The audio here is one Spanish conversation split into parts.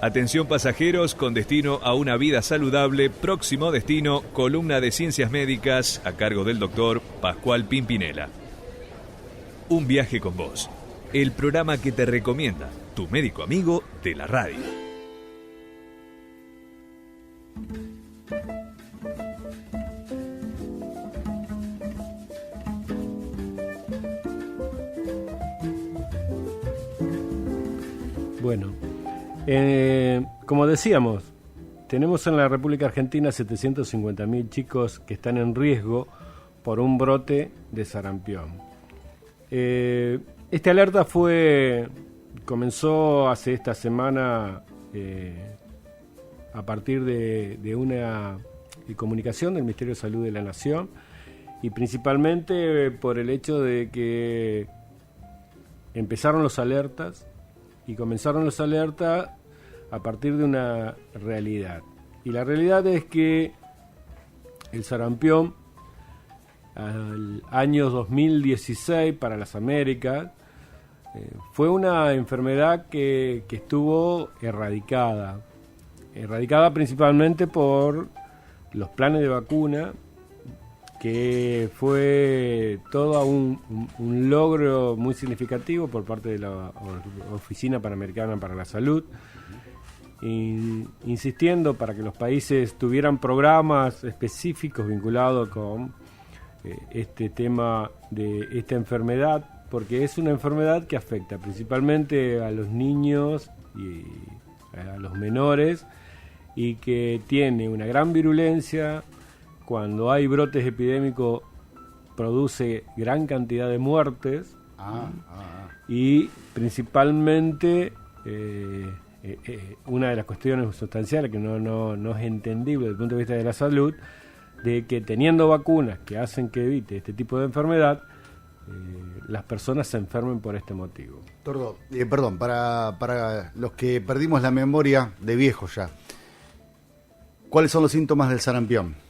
Atención pasajeros con destino a una vida saludable. Próximo destino, columna de ciencias médicas a cargo del doctor Pascual Pimpinela. Un viaje con vos. El programa que te recomienda tu médico amigo de la radio. Bueno, como decíamos, tenemos en la República Argentina 750.000 chicos que están en riesgo por un brote de sarampión. Esta alerta comenzó hace esta semana a partir de una comunicación del Ministerio de Salud de la Nación, y principalmente por el hecho de que empezaron los alertas a partir de una realidad. Y la realidad es que el sarampión al año 2016 para las Américas fue una enfermedad que estuvo erradicada principalmente por los planes de vacuna, que fue todo un logro muy significativo por parte de la Oficina Panamericana para la Salud, insistiendo para que los países tuvieran programas específicos vinculados con este tema de esta enfermedad, porque es una enfermedad que afecta principalmente a los niños y a los menores, y que tiene una gran virulencia. Cuando hay brotes epidémicos produce gran cantidad de muertes, y principalmente una de las cuestiones sustanciales que no es entendible desde el punto de vista de la salud, de que teniendo vacunas que hacen que evite este tipo de enfermedad, las personas se enfermen por este motivo. Tordo, perdón, para los que perdimos la memoria de viejos ya, ¿cuáles son los síntomas del sarampión?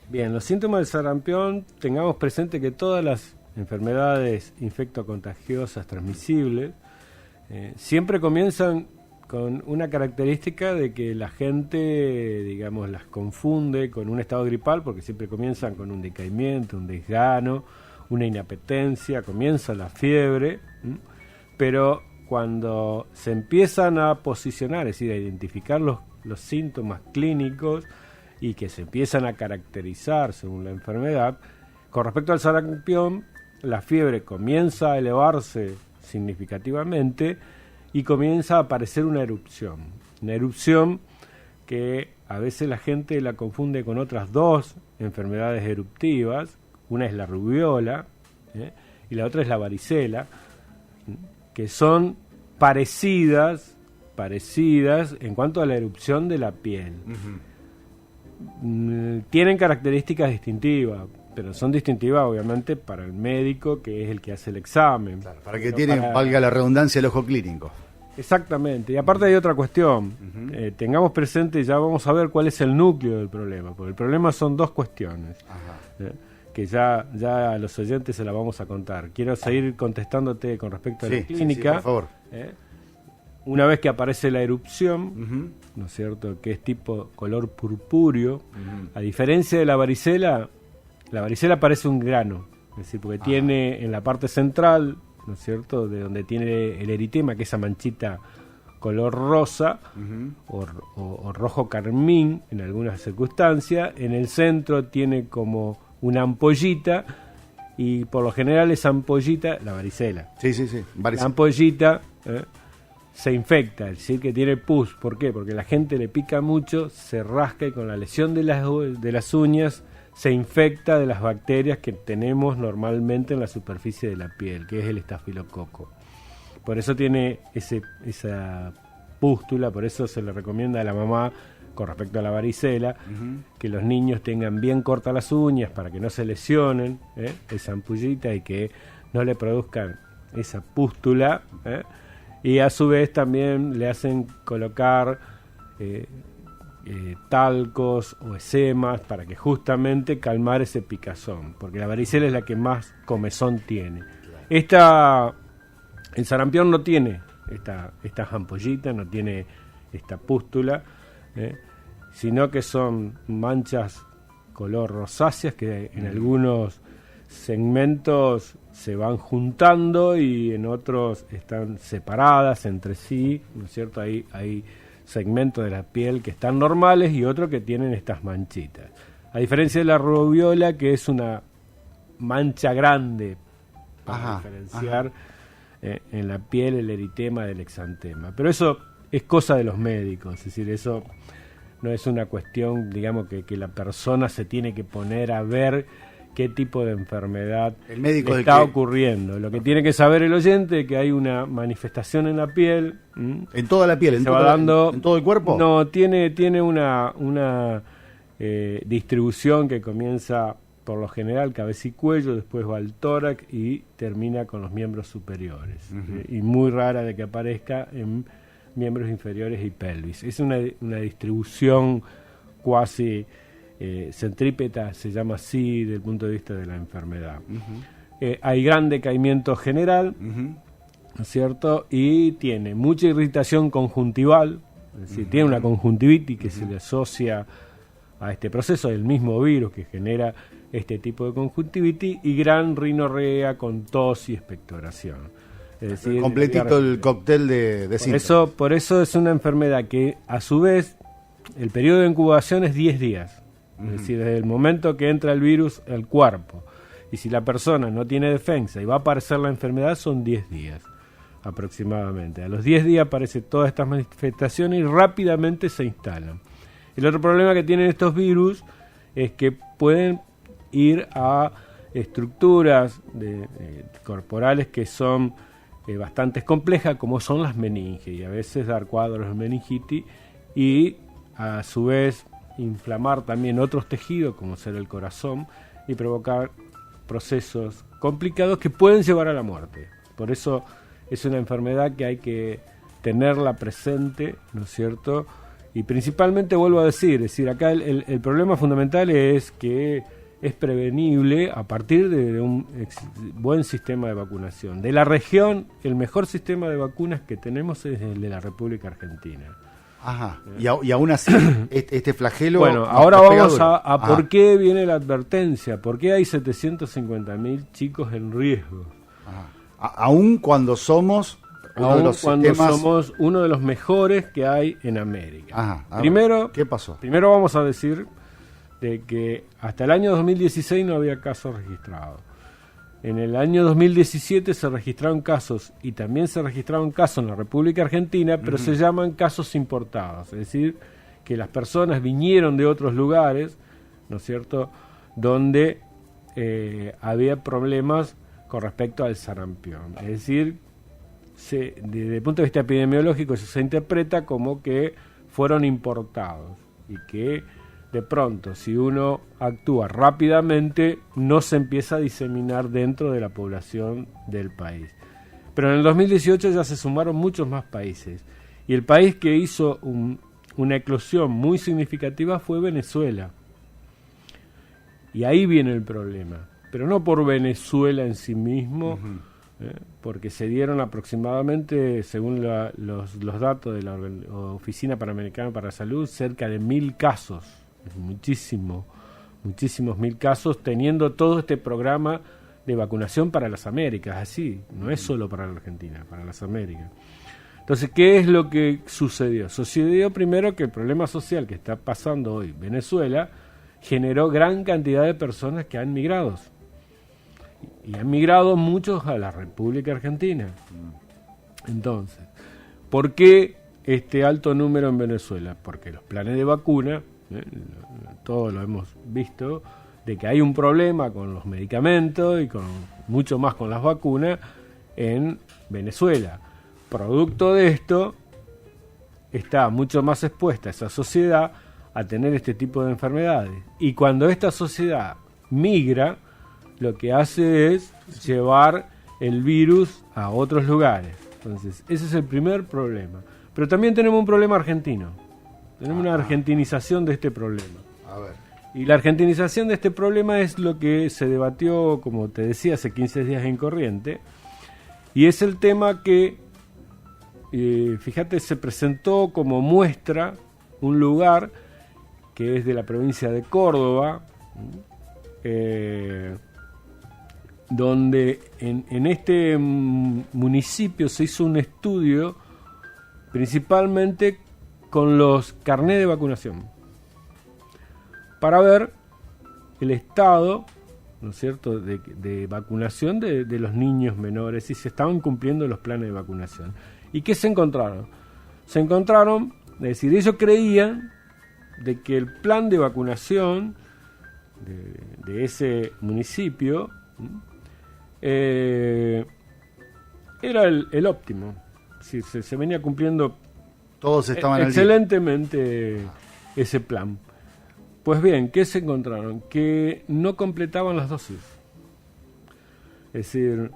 Bien, los síntomas del sarampión, tengamos presente que todas las enfermedades infectocontagiosas transmisibles siempre comienzan con una característica de que la gente, digamos, las confunde con un estado gripal, porque siempre comienzan con un decaimiento, un desgano, una inapetencia, comienza la fiebre, pero cuando se empiezan a posicionar, es decir, a identificar los síntomas clínicos y que se empiezan a caracterizar según la enfermedad, con respecto al sarampión, la fiebre comienza a elevarse significativamente y comienza a aparecer una erupción que a veces la gente la confunde con otras dos enfermedades eruptivas. Una es la rubiola y la otra es la varicela, que son parecidas en cuanto a la erupción de la piel. Tienen características distintivas, pero son distintivas obviamente para el médico, que es el que hace el examen. Claro, para que valga la redundancia, el ojo clínico. Exactamente, y aparte hay otra cuestión. Tengamos presente, ya vamos a ver cuál es el núcleo del problema, porque el problema son dos cuestiones. Que ya a los oyentes se la vamos a contar. Quiero seguir contestándote con respecto a la clínica. Sí, por favor. Una vez que aparece la erupción, ¿no es cierto?, que es tipo color purpúreo, a diferencia de la varicela parece un grano, es decir, porque tiene en la parte central, ¿no es cierto?, de donde tiene el eritema, que es esa manchita color rosa o rojo carmín en algunas circunstancias. En el centro tiene como una ampollita, y por lo general esa ampollita, la varicela. La ampollita se infecta, es decir, que tiene pus. ¿Por qué? Porque la gente le pica mucho, se rasca, y con la lesión de las uñas se infecta de las bacterias que tenemos normalmente en la superficie de la piel, que es el estafilococo. Por eso tiene esa pústula, por eso se le recomienda a la mamá, con respecto a la varicela, que los niños tengan bien cortas las uñas para que no se lesionen esa ampollita y que no le produzcan esa pústula, y a su vez también le hacen colocar talcos o esemas para que justamente calmar ese picazón, porque la varicela es la que más comezón tiene. El sarampión no tiene estas ampollitas, no tiene esta pústula, sino que son manchas color rosáceas que en algunos segmentos se van juntando y en otros están separadas entre sí, ¿no es cierto? Hay segmentos de la piel que están normales y otros que tienen estas manchitas. A diferencia de la rubiola, que es una mancha grande para diferenciar en la piel el eritema del exantema. Pero eso es cosa de los médicos, es decir, eso no es una cuestión, digamos, que la persona se tiene que poner a ver qué tipo de enfermedad está ocurriendo. Lo que tiene que saber el oyente es que hay una manifestación en la piel. ¿En toda la piel? ¿En todo el cuerpo? No, tiene una distribución que comienza por lo general cabeza y cuello, después va al tórax y termina con los miembros superiores. Y muy rara de que aparezca en miembros inferiores y pelvis. Es una distribución cuasi centrípeta, se llama así desde el punto de vista de la enfermedad. Hay gran decaimiento general, ¿no es cierto? Y tiene mucha irritación conjuntival, es decir, tiene una conjuntivitis que se le asocia a este proceso, del mismo virus que genera este tipo de conjuntivitis, y gran rinorrea con tos y expectoración. Es decir, completito el cóctel de síntomas. Por eso es una enfermedad que, a su vez, el periodo de incubación es 10 días. Es decir, desde el momento que entra el virus al cuerpo. Y si la persona no tiene defensa y va a aparecer la enfermedad, son 10 días aproximadamente. A los 10 días aparecen todas estas manifestaciones y rápidamente se instalan. El otro problema que tienen estos virus es que pueden ir a estructuras corporales que son bastante complejas, como son las meninges, y a veces dar cuadros de meningitis y a su vez inflamar también otros tejidos, como ser el corazón, y provocar procesos complicados que pueden llevar a la muerte. Por eso es una enfermedad que hay que tenerla presente, ¿no es cierto? Y principalmente, vuelvo a decir, acá el problema fundamental es que es prevenible a partir de un buen sistema de vacunación. De la región, el mejor sistema de vacunas que tenemos es el de la República Argentina. Ajá. Y aún así, este flagelo... Bueno, ahora vamos a por qué viene la advertencia. ¿Por qué hay 750.000 chicos en riesgo? Aún cuando somos... somos uno de los mejores que hay en América. Primero, ¿qué pasó? Primero vamos a decir de que hasta el año 2016 no había casos registrados. En el año 2017 se registraron casos, y también se registraron casos en la República Argentina, pero se llaman casos importados, es decir, que las personas vinieron de otros lugares, ¿no es cierto?, donde había problemas con respecto al sarampión. Es decir, desde el punto de vista epidemiológico, eso se interpreta como que fueron importados y que de pronto, si uno actúa rápidamente, no se empieza a diseminar dentro de la población del país. Pero en el 2018 ya se sumaron muchos más países, y el país que hizo una eclosión muy significativa fue Venezuela. Y ahí viene el problema, pero no por Venezuela en sí mismo, porque se dieron aproximadamente, según los datos de la Oficina Panamericana para la Salud, cerca de 1.000 casos. Muchísimos 1.000 casos, teniendo todo este programa de vacunación para las Américas, así, no es solo para la Argentina, para las Américas. Entonces, ¿qué es lo que sucedió? Sucedió primero que el problema social que está pasando hoy Venezuela generó gran cantidad de personas que han migrado, y han migrado muchos a la República Argentina. Entonces, ¿por qué este alto número en Venezuela? Porque los planes de vacuna, todos lo hemos visto, de que hay un problema con los medicamentos y con mucho más con las vacunas en Venezuela. Producto de esto, está mucho más expuesta esa sociedad a tener este tipo de enfermedades. Y cuando esta sociedad migra, lo que hace es llevar el virus a otros lugares. Entonces, ese es el primer problema. Pero también tenemos un problema argentino. Tenemos una argentinización de este problema. A ver. Y la argentinización de este problema es lo que se debatió, como te decía, hace 15 días en Corriente. Y es el tema que fíjate, se presentó como muestra un lugar que es de la provincia de Córdoba, donde en este municipio se hizo un estudio principalmente con los carnés de vacunación para ver el estado, ¿no es cierto?, de vacunación de los niños menores, si se estaban cumpliendo los planes de vacunación. ¿Y qué se encontraron? Se encontraron, es decir, ellos creían de que el plan de vacunación de ese municipio era el óptimo. Es decir, se venía cumpliendo todos estaban excelentemente ese plan. Pues bien, ¿qué se encontraron? Que no completaban las dosis. Es decir,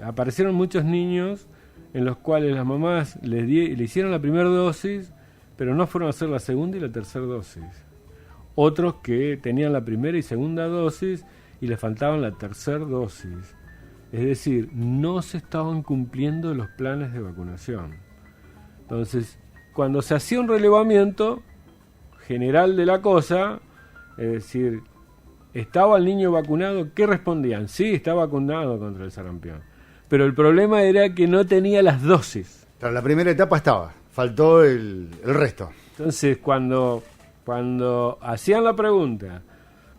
aparecieron muchos niños en los cuales las mamás le hicieron la primera dosis, pero no fueron a hacer la segunda y la tercera dosis. Otros que tenían la primera y segunda dosis y les faltaban la tercera dosis. Es decir, no se estaban cumpliendo los planes de vacunación. Entonces, cuando se hacía un relevamiento general de la cosa, es decir, ¿estaba el niño vacunado? ¿Qué respondían? Sí, está vacunado contra el sarampión. Pero el problema era que no tenía las dosis. Pero la primera etapa estaba, faltó el resto. Entonces, cuando hacían la pregunta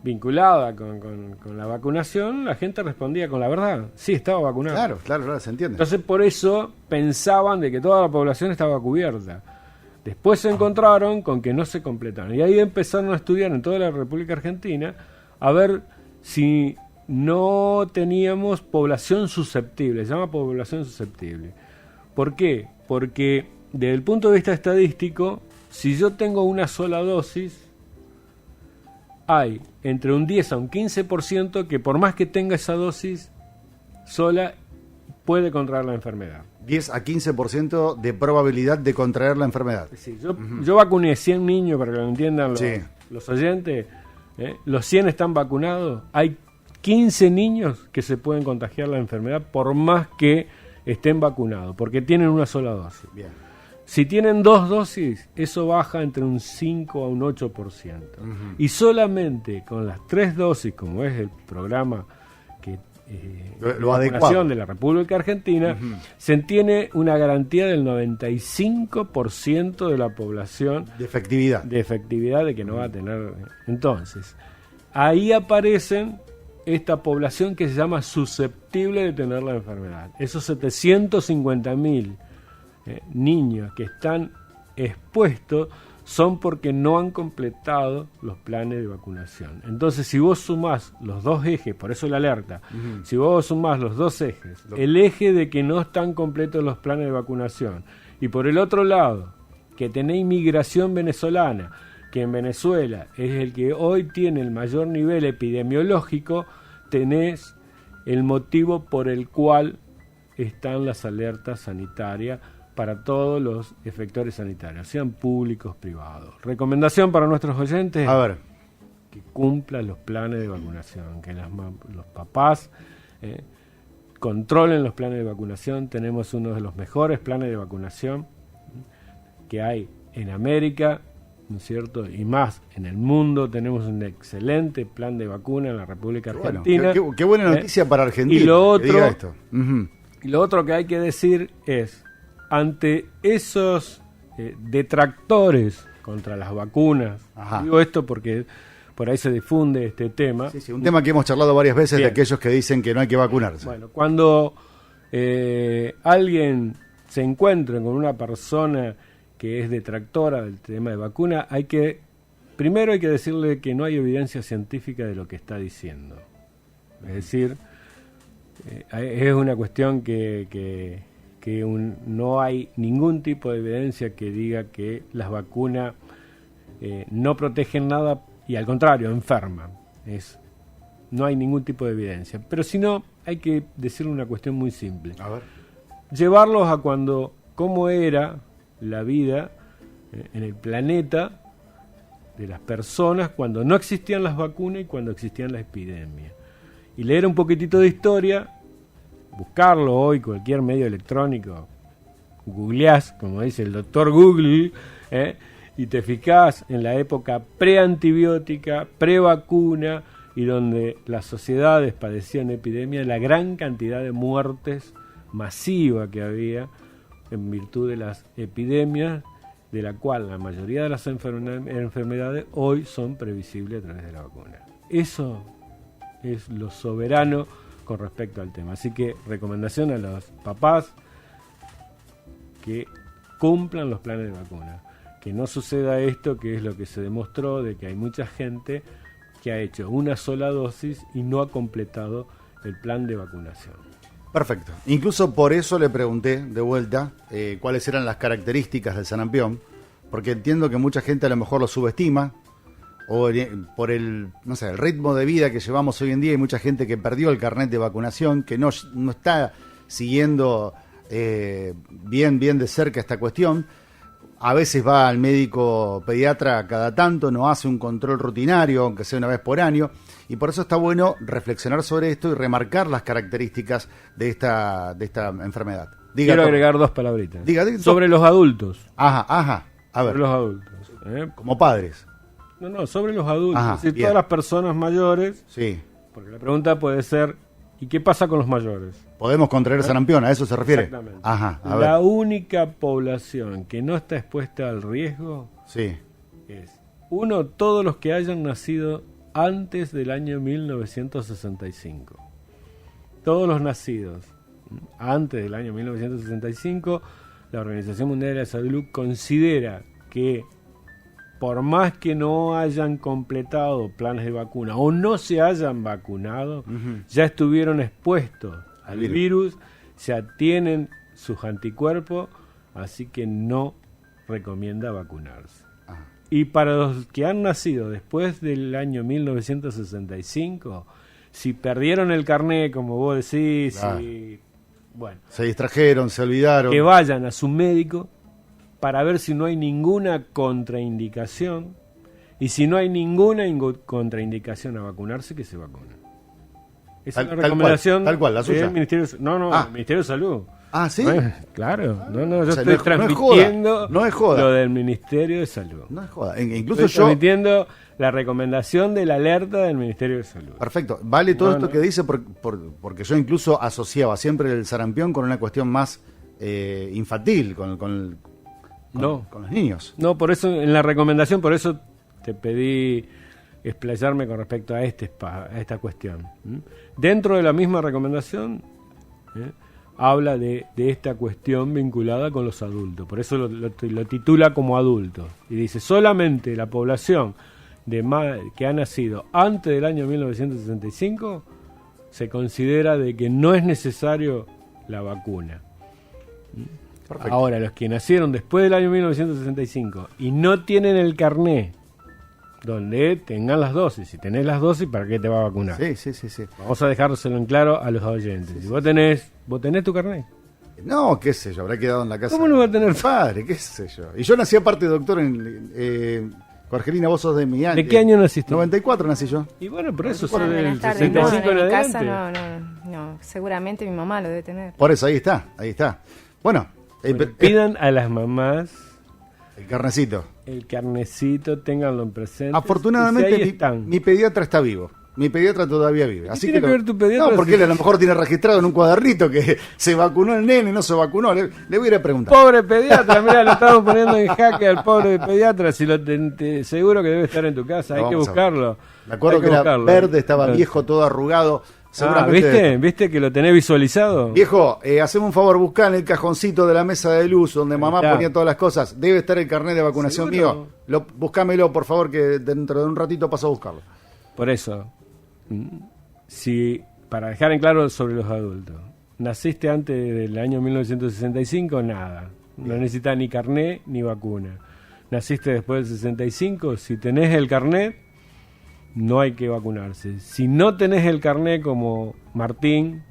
vinculada con la vacunación, la gente respondía con la verdad. Sí, estaba vacunado. Claro, se entiende. Entonces, por eso pensaban de que toda la población estaba cubierta. Después se encontraron con que no se completaron. Y ahí empezaron a estudiar en toda la República Argentina a ver si no teníamos población susceptible. Se llama población susceptible. ¿Por qué? Porque desde el punto de vista estadístico, si yo tengo una sola dosis, hay entre un 10 a un 15% que por más que tenga esa dosis sola, puede contraer la enfermedad. 10 a 15% de probabilidad de contraer la enfermedad. Sí, yo vacuné 100 niños, para que lo entiendan los oyentes. Los 100 están vacunados. Hay 15 niños que se pueden contagiar la enfermedad por más que estén vacunados, porque tienen una sola dosis. Bien. Si tienen 2 dosis, eso baja entre un 5 a un 8%. Y solamente con las 3 dosis, como es el programa que lo adecuado de la República Argentina, se tiene una garantía del 95% de la población de efectividad de que no va a tener. Entonces, ahí aparecen esta población que se llama susceptible de tener la enfermedad. Esos 750.000 niños que están expuestos son porque no han completado los planes de vacunación. Entonces, si vos sumás los dos ejes, por eso la alerta, si vos sumás los dos ejes, el eje de que no están completos los planes de vacunación, y por el otro lado, que tenés inmigración venezolana, que en Venezuela es el que hoy tiene el mayor nivel epidemiológico, tenés el motivo por el cual están las alertas sanitarias para todos los efectores sanitarios, sean públicos, privados. Recomendación para nuestros oyentes: a ver, que cumplan los planes de vacunación, que los papás controlen los planes de vacunación. Tenemos uno de los mejores planes de vacunación que hay en América, ¿no es cierto? Y más en el mundo. Tenemos un excelente plan de vacuna en la República Argentina. Bueno, qué buena noticia para Argentina. Y lo otro, que diga esto. Y lo otro que hay que decir es, ante esos detractores contra las vacunas, digo esto porque por ahí se difunde este tema. Sí, un tema que hemos charlado varias veces. Bien. De aquellos que dicen que no hay que vacunarse. Bueno, cuando alguien se encuentra con una persona que es detractora del tema de vacuna, primero hay que decirle que no hay evidencia científica de lo que está diciendo. Es decir, es una cuestión que no hay ningún tipo de evidencia que diga que las vacunas no protegen nada y al contrario, enferman. No hay ningún tipo de evidencia. Pero si no, hay que decirle una cuestión muy simple. A ver. Llevarlos a cómo era la vida en el planeta de las personas cuando no existían las vacunas y cuando existían las epidemias. Y leer un poquitito de historia, buscarlo hoy, cualquier medio electrónico googleás, como dice el doctor Google, y te fijás en la época preantibiótica, prevacuna, y donde las sociedades padecían epidemia, la gran cantidad de muertes masiva que había en virtud de las epidemias, de la cual la mayoría de las enfermedades hoy son previsibles a través de la vacuna. Eso es lo soberano con respecto al tema. Así que recomendación a los papás que cumplan los planes de vacuna. Que no suceda esto, que es lo que se demostró, de que hay mucha gente que ha hecho una sola dosis y no ha completado el plan de vacunación. Perfecto. Incluso por eso le pregunté de vuelta cuáles eran las características del sarampión, porque entiendo que mucha gente a lo mejor lo subestima, o por el, no sé, el ritmo de vida que llevamos hoy en día. Hay mucha gente que perdió el carnet de vacunación, que no está siguiendo bien de cerca esta cuestión. A veces va al médico pediatra cada tanto, no hace un control rutinario, aunque sea una vez por año, y por eso está bueno reflexionar sobre esto y remarcar las características de esta enfermedad. Quiero agregar dos palabritas. Diga, sobre los adultos. Ajá, a ver. Sobre los adultos. Como padres. No, sobre los adultos. Ajá, es decir, bien. todas las personas mayores. Sí. Porque la pregunta puede ser, ¿y qué pasa con los mayores? Podemos contraer sarampión, ¿a eso se refiere? Exactamente. Ajá, a La ver. única población que no está expuesta al riesgo Sí. es, uno, todos los que hayan nacido antes del año 1965. Todos los nacidos antes del año 1965, la Organización Mundial de la Salud considera que por más que no hayan completado planes de vacuna o no se hayan vacunado, ya estuvieron expuestos al virus, ya tienen sus anticuerpos, así que no recomienda vacunarse. Y para los que han nacido después del año 1965, si perdieron el carnet, como vos decís, Claro. bueno, Se distrajeron, se olvidaron. que vayan a su médico para ver si no hay ninguna contraindicación, y si no hay ninguna contraindicación a vacunarse, que se vacunen. Esa es la recomendación tal cual, la suya. del Ministerio de el Ministerio de Salud. Ah, ¿sí? Claro, yo O sea, estoy transmitiendo no es joda. lo del Ministerio de Salud. No es joda. Incluso Estoy yo... transmitiendo la recomendación de la alerta del Ministerio de Salud. Perfecto. Vale todo No, esto no. que dice porque yo incluso asociaba siempre el sarampión con una cuestión más infantil, con los niños. No, por eso, en la recomendación, por eso te pedí explayarme con respecto a esta cuestión. ¿Mm? Dentro de la misma recomendación, habla de esta cuestión vinculada con los adultos. Por eso lo titula como adultos. Y dice, solamente la población que ha nacido antes del año 1965 se considera de que no es necesario la vacuna. Perfecto. Ahora, los que nacieron después del año 1965 y no tienen el carné donde tengan las dosis, si tenés las dosis, ¿para qué te va a vacunar? Sí. Vamos a dejárselo en claro a los oyentes. Si vos tenés tu carné. No, qué sé yo, habrá quedado en la casa. ¿Cómo no va a tener? Padre, qué sé yo. Y yo nací aparte, doctor, Jorgelina, vos sos de mi año. ¿De qué año naciste? 94 nací yo. Y bueno, por eso Bueno, son del buenas tardes. 65 No, en en mi casa adelante. no. Seguramente mi mamá lo debe tener. Por eso, ahí está. Bueno, Bueno, pidan a las mamás el carnecito. el carnecito, ténganlo en presente. Afortunadamente, Y si ahí están. mi pediatra está vivo. Mi pediatra todavía vive. Así tiene que ver tu pediatra? No, porque él a lo mejor tiene registrado en un cuadernito que se vacunó el nene, no se vacunó. Le voy a ir a preguntar. Pobre pediatra, mira, lo estamos poniendo en jaque al pobre pediatra. Si seguro que debe estar en tu casa, hay que Vamos a buscarlo. Me acuerdo Hay que era buscarlo. verde, estaba viejo, todo arrugado. Ah, Seguramente. ¿viste que lo tenés visualizado? Viejo, haceme un favor, buscá en el cajoncito de la mesa de luz donde mamá está. ponía todas las cosas. Debe estar el carnet de vacunación ¿Seguro? mío. Buscámelo, por favor, que dentro de un ratito paso a buscarlo. Por eso, si para dejar en claro sobre los adultos, naciste antes del año 1965, nada. No necesitas ni carnet ni vacuna. Naciste después del 65, si tenés el carnet, no hay que vacunarse. Si no tenés el carnet como Martín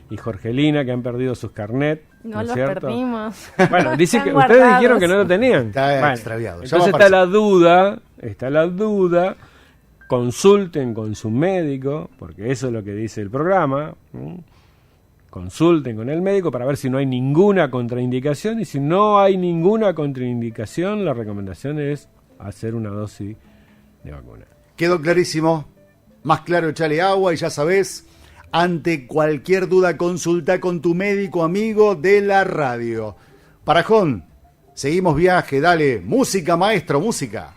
y Jorgelina, que han perdido sus carnet, No es los cierto? perdimos. Bueno, dice Están que ustedes guardados. dijeron que no lo tenían. Está extraviado. Ya Entonces va a está la duda, consulten con su médico, porque eso es lo que dice el programa, consulten con el médico para ver si no hay ninguna contraindicación, y si no hay ninguna contraindicación, la recomendación es hacer una dosis de vacuna. Quedó clarísimo. Más claro, echale agua y ya sabés, ante cualquier duda consulta con tu médico amigo de la radio. Parajón, seguimos viaje, dale, música maestro, música.